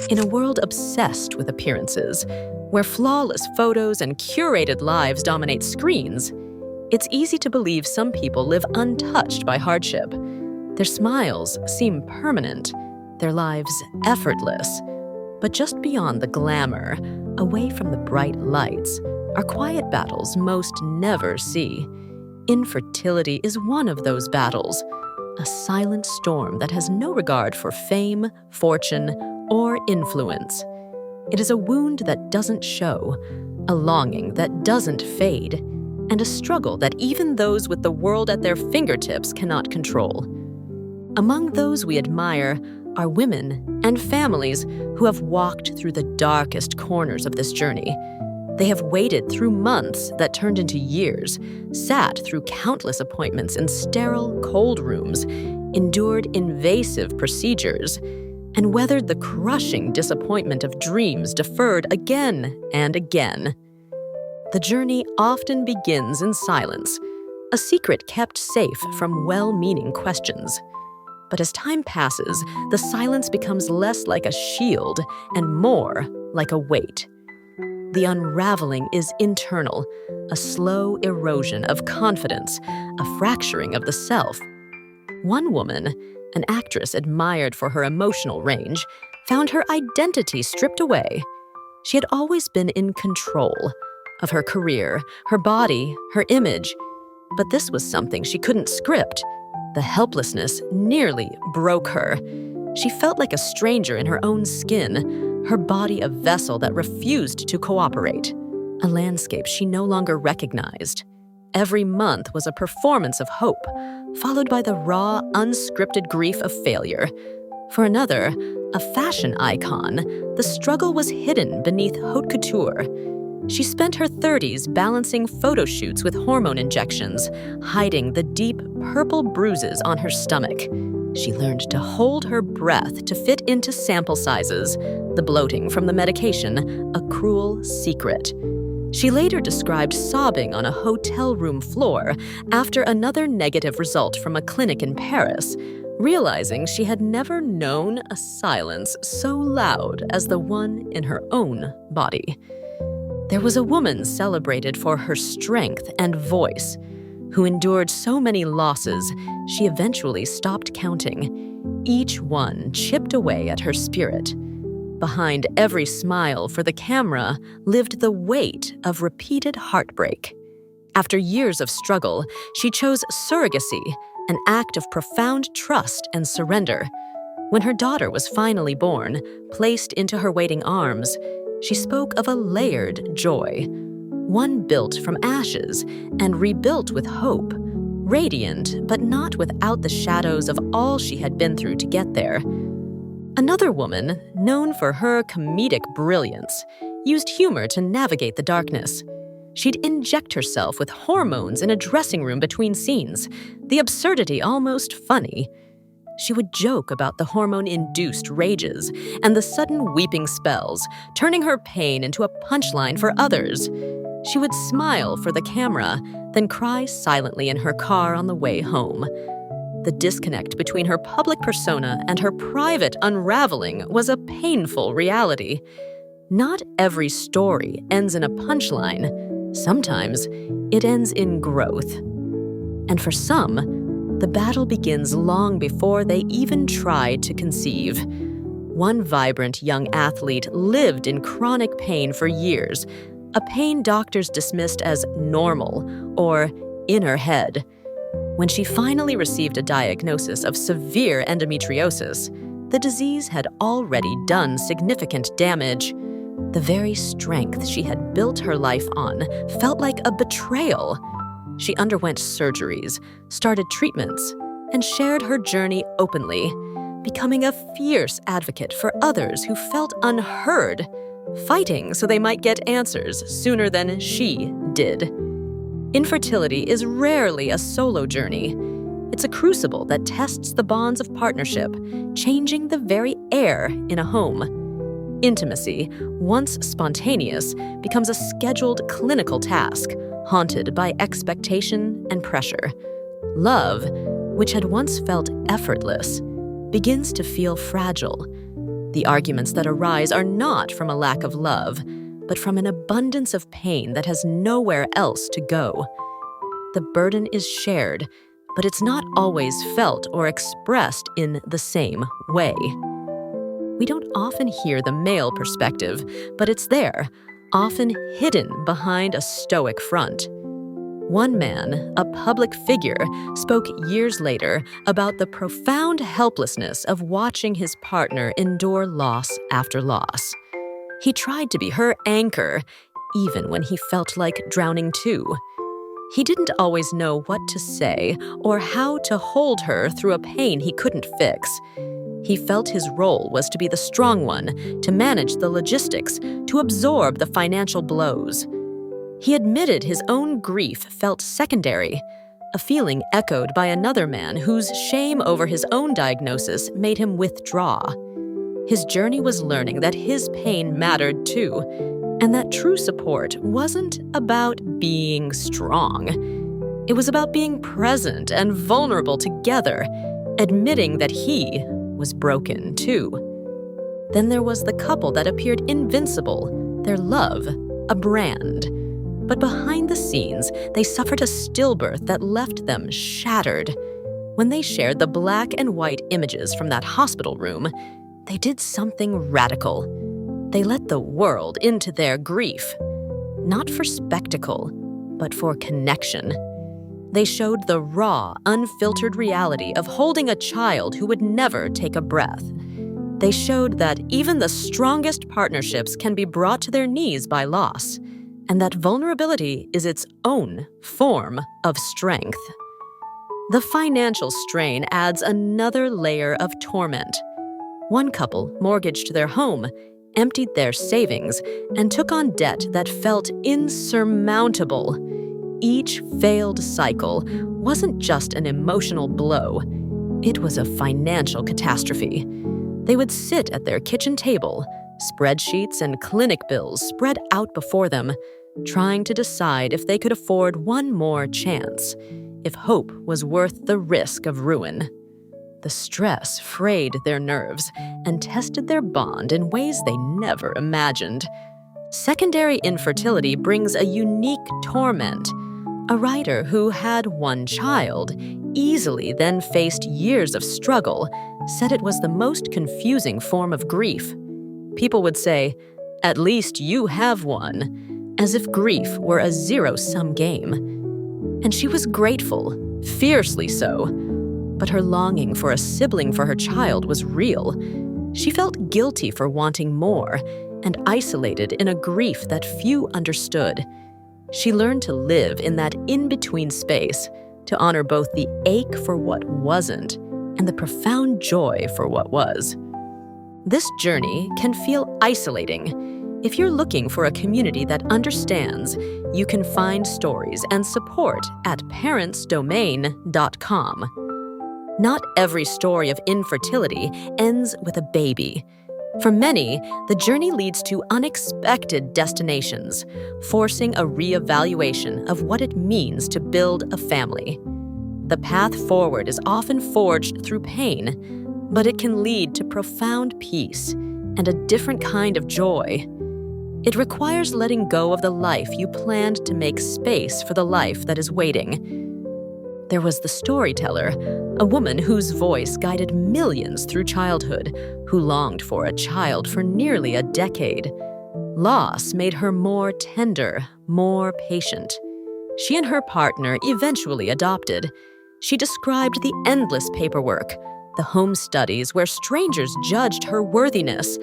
In a world obsessed with appearances, where flawless photos and curated lives dominate screens, it's easy to believe some people live untouched by hardship. Their smiles seem permanent, their lives effortless. But just beyond the glamour, away from the bright lights, are quiet battles most never see. Infertility is one of those battles, a silent storm that has no regard for fame, fortune, or influence. It is a wound that doesn't show, a longing that doesn't fade, and a struggle that even those with the world at their fingertips cannot control. Among those we admire are women and families who have walked through the darkest corners of this journey. They have waded through months that turned into years, sat through countless appointments in sterile, cold rooms, endured invasive procedures, and weathered the crushing disappointment of dreams deferred again and again. The journey often begins in silence, a secret kept safe from well-meaning questions. But as time passes, the silence becomes less like a shield and more like a weight. The unraveling is internal, a slow erosion of confidence, a fracturing of the self. One woman, an actress admired for her emotional range, found her identity stripped away. She had always been in control of her career, her body, her image. But this was something she couldn't script. The helplessness nearly broke her. She felt like a stranger in her own skin, her body a vessel that refused to cooperate, a landscape she no longer recognized. Every month was a performance of hope, followed by the raw, unscripted grief of failure. For another, a fashion icon, the struggle was hidden beneath haute couture. She spent her 30s balancing photo shoots with hormone injections, hiding the deep purple bruises on her stomach. She learned to hold her breath to fit into sample sizes, the bloating from the medication, a cruel secret. She later described sobbing on a hotel room floor after another negative result from a clinic in Paris, realizing she had never known a silence so loud as the one in her own body. There was a woman celebrated for her strength and voice, who endured so many losses she eventually stopped counting. Each one chipped away at her spirit. Behind every smile for the camera lived the weight of repeated heartbreak. After years of struggle, she chose surrogacy, an act of profound trust and surrender. When her daughter was finally born, placed into her waiting arms, she spoke of a layered joy, one built from ashes and rebuilt with hope, radiant but not without the shadows of all she had been through to get there. Another woman, known for her comedic brilliance, used humor to navigate the darkness. She'd inject herself with hormones in a dressing room between scenes, the absurdity almost funny. She would joke about the hormone-induced rages and the sudden weeping spells, turning her pain into a punchline for others. She would smile for the camera, then cry silently in her car on the way home. The disconnect between her public persona and her private unraveling was a painful reality. Not every story ends in a punchline. Sometimes it ends in growth. And for some, the battle begins long before they even try to conceive. One vibrant young athlete lived in chronic pain for years, a pain doctors dismissed as normal or in her head. When she finally received a diagnosis of severe endometriosis, the disease had already done significant damage. The very strength she had built her life on felt like a betrayal. She underwent surgeries, started treatments, and shared her journey openly, becoming a fierce advocate for others who felt unheard, fighting so they might get answers sooner than she did. Infertility is rarely a solo journey. It's a crucible that tests the bonds of partnership, changing the very air in a home. Intimacy, once spontaneous, becomes a scheduled clinical task, haunted by expectation and pressure. Love, which had once felt effortless, begins to feel fragile. The arguments that arise are not from a lack of love, but from an abundance of pain that has nowhere else to go. The burden is shared, but it's not always felt or expressed in the same way. We don't often hear the male perspective, but it's there, often hidden behind a stoic front. One man, a public figure, spoke years later about the profound helplessness of watching his partner endure loss after loss. He tried to be her anchor, even when he felt like drowning too. He didn't always know what to say or how to hold her through a pain he couldn't fix. He felt his role was to be the strong one, to manage the logistics, to absorb the financial blows. He admitted his own grief felt secondary, a feeling echoed by another man whose shame over his own diagnosis made him withdraw. His journey was learning that his pain mattered too, and that true support wasn't about being strong. It was about being present and vulnerable together, admitting that he was broken too. Then there was the couple that appeared invincible, their love a brand. But behind the scenes, they suffered a stillbirth that left them shattered. When they shared the black and white images from that hospital room, they did something radical. They let the world into their grief, not for spectacle, but for connection. They showed the raw, unfiltered reality of holding a child who would never take a breath. They showed that even the strongest partnerships can be brought to their knees by loss, and that vulnerability is its own form of strength. The financial strain adds another layer of torment. One couple mortgaged their home, emptied their savings, and took on debt that felt insurmountable. Each failed cycle wasn't just an emotional blow, it was a financial catastrophe. They would sit at their kitchen table, spreadsheets and clinic bills spread out before them, trying to decide if they could afford one more chance, if hope was worth the risk of ruin. The stress frayed their nerves and tested their bond in ways they never imagined. Secondary infertility brings a unique torment. A writer who had one child, easily then faced years of struggle, said it was the most confusing form of grief. People would say, "At least you have one," as if grief were a zero-sum game. And she was grateful, fiercely so. But her longing for a sibling for her child was real. She felt guilty for wanting more and isolated in a grief that few understood. She learned to live in that in-between space, to honor both the ache for what wasn't and the profound joy for what was. This journey can feel isolating. If you're looking for a community that understands, you can find stories and support at parentsdomain.com. Not every story of infertility ends with a baby. For many, the journey leads to unexpected destinations, forcing a reevaluation of what it means to build a family. The path forward is often forged through pain, but it can lead to profound peace and a different kind of joy. It requires letting go of the life you planned to make space for the life that is waiting. There was the storyteller, a woman whose voice guided millions through childhood, who longed for a child for nearly a decade. Loss made her more tender, more patient. She and her partner eventually adopted. She described the endless paperwork, the home studies where strangers judged her worthiness,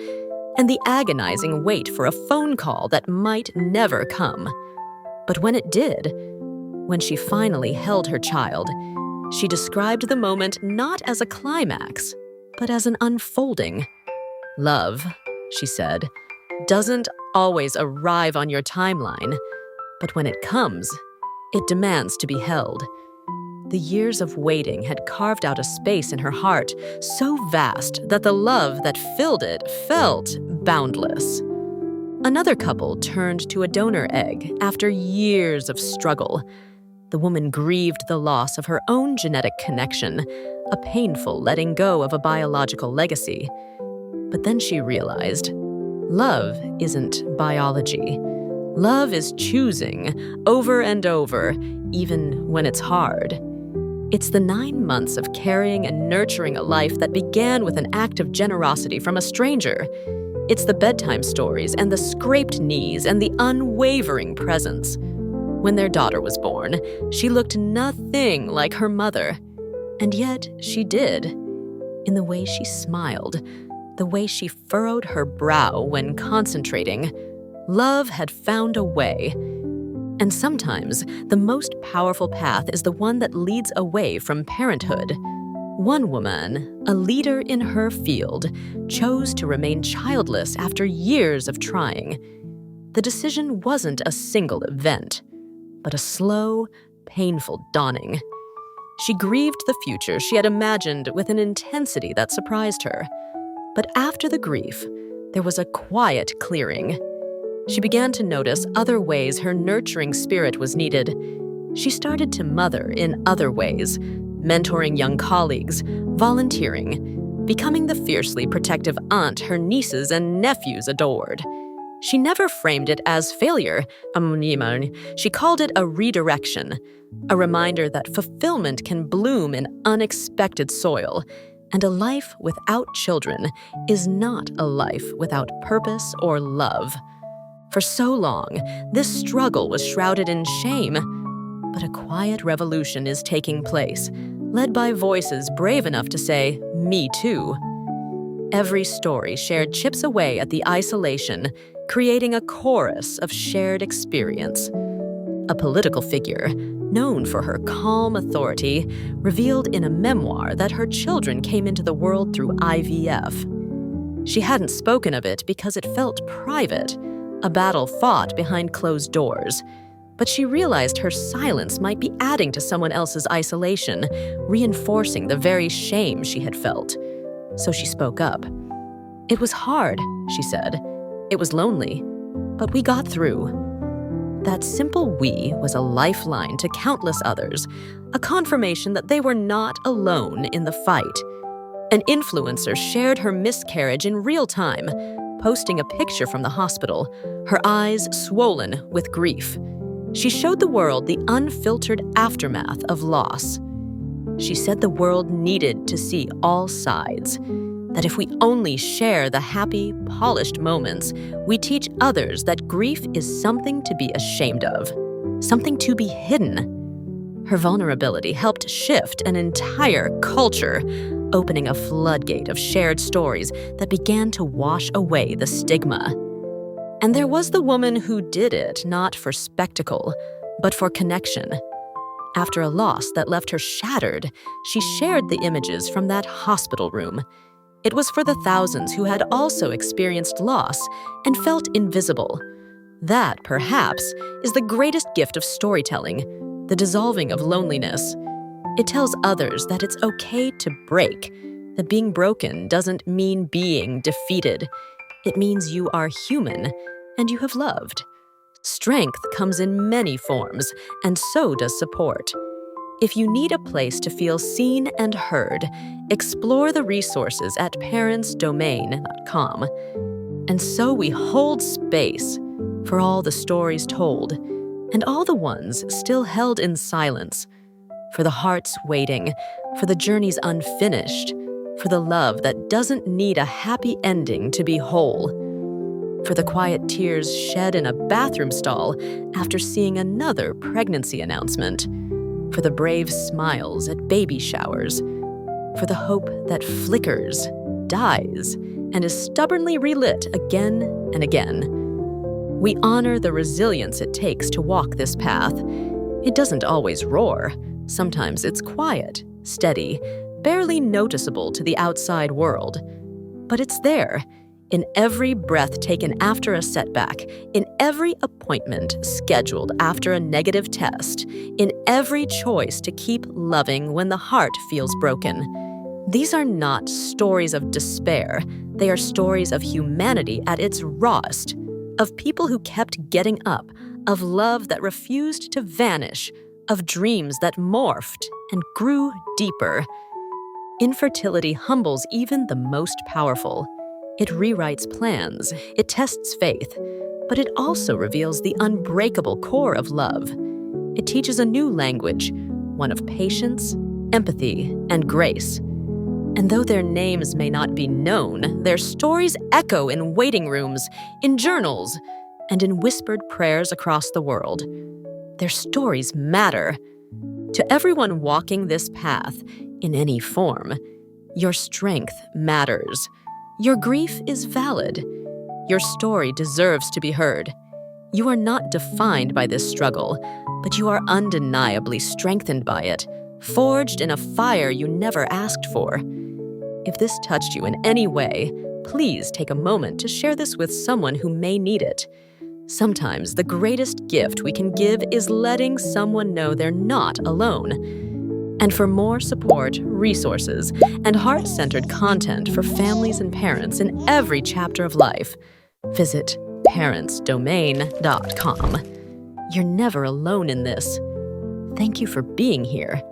and the agonizing wait for a phone call that might never come. But when it did, when she finally held her child, she described the moment not as a climax, but as an unfolding. Love, she said, doesn't always arrive on your timeline, but when it comes, it demands to be held. The years of waiting had carved out a space in her heart so vast that the love that filled it felt boundless. Another couple turned to a donor egg after years of struggle. The woman grieved the loss of her own genetic connection, a painful letting go of a biological legacy. But then she realized, love isn't biology. Love is choosing over and over, even when it's hard. It's the 9 months of carrying and nurturing a life that began with an act of generosity from a stranger. It's the bedtime stories and the scraped knees and the unwavering presence. When their daughter was born, she looked nothing like her mother. And yet she did. In the way she smiled, the way she furrowed her brow when concentrating, love had found a way. And sometimes, the most powerful path is the one that leads away from parenthood. One woman, a leader in her field, chose to remain childless after years of trying. The decision wasn't a single event, but a slow, painful dawning. She grieved the future she had imagined with an intensity that surprised her. But after the grief, there was a quiet clearing. She began to notice other ways her nurturing spirit was needed. She started to mother in other ways, mentoring young colleagues, volunteering, becoming the fiercely protective aunt her nieces and nephews adored. She never framed it as failure. She called it a redirection, a reminder that fulfillment can bloom in unexpected soil, and a life without children is not a life without purpose or love. For so long, this struggle was shrouded in shame. But a quiet revolution is taking place, led by voices brave enough to say, "Me too." Every story shared chips away at the isolation, creating a chorus of shared experience. A political figure, known for her calm authority, revealed in a memoir that her children came into the world through IVF. She hadn't spoken of it because it felt private, a battle fought behind closed doors. But she realized her silence might be adding to someone else's isolation, reinforcing the very shame she had felt. So she spoke up. "It was hard," she said. "It was lonely, but we got through." That simple "we" was a lifeline to countless others, a confirmation that they were not alone in the fight. An influencer shared her miscarriage in real time, posting a picture from the hospital, her eyes swollen with grief. She showed the world the unfiltered aftermath of loss. She said the world needed to see all sides, that if we only share the happy, polished moments, we teach others that grief is something to be ashamed of, something to be hidden. Her vulnerability helped shift an entire culture, opening a floodgate of shared stories that began to wash away the stigma. And there was the woman who did it not for spectacle, but for connection. After a loss that left her shattered, she shared the images from that hospital room. It was for the thousands who had also experienced loss and felt invisible. That, perhaps, is the greatest gift of storytelling, the dissolving of loneliness. It tells others that it's okay to break, that being broken doesn't mean being defeated. It means you are human, and you have loved. Strength comes in many forms, and so does support. If you need a place to feel seen and heard, explore the resources at parentsdomain.com. And so we hold space for all the stories told, and all the ones still held in silence, for the hearts waiting, for the journeys unfinished, for the love that doesn't need a happy ending to be whole, for the quiet tears shed in a bathroom stall after seeing another pregnancy announcement, for the brave smiles at baby showers, for the hope that flickers, dies, and is stubbornly relit again and again. We honor the resilience it takes to walk this path. It doesn't always roar. Sometimes it's quiet, steady, barely noticeable to the outside world. But it's there, in every breath taken after a setback, in every appointment scheduled after a negative test, in every choice to keep loving when the heart feels broken. These are not stories of despair. They are stories of humanity at its rawest, of people who kept getting up, of love that refused to vanish, of dreams that morphed and grew deeper. Infertility humbles even the most powerful. It rewrites plans, it tests faith, but it also reveals the unbreakable core of love. It teaches a new language, one of patience, empathy, and grace. And though their names may not be known, their stories echo in waiting rooms, in journals, and in whispered prayers across the world. Their stories matter. To everyone walking this path, in any form, your strength matters. Your grief is valid. Your story deserves to be heard. You are not defined by this struggle, but you are undeniably strengthened by it, forged in a fire you never asked for. If this touched you in any way, please take a moment to share this with someone who may need it. Sometimes the greatest gift we can give is letting someone know they're not alone. And for more support, resources, and heart-centered content for families and parents in every chapter of life, visit parentsdomain.com. You're never alone in this. Thank you for being here.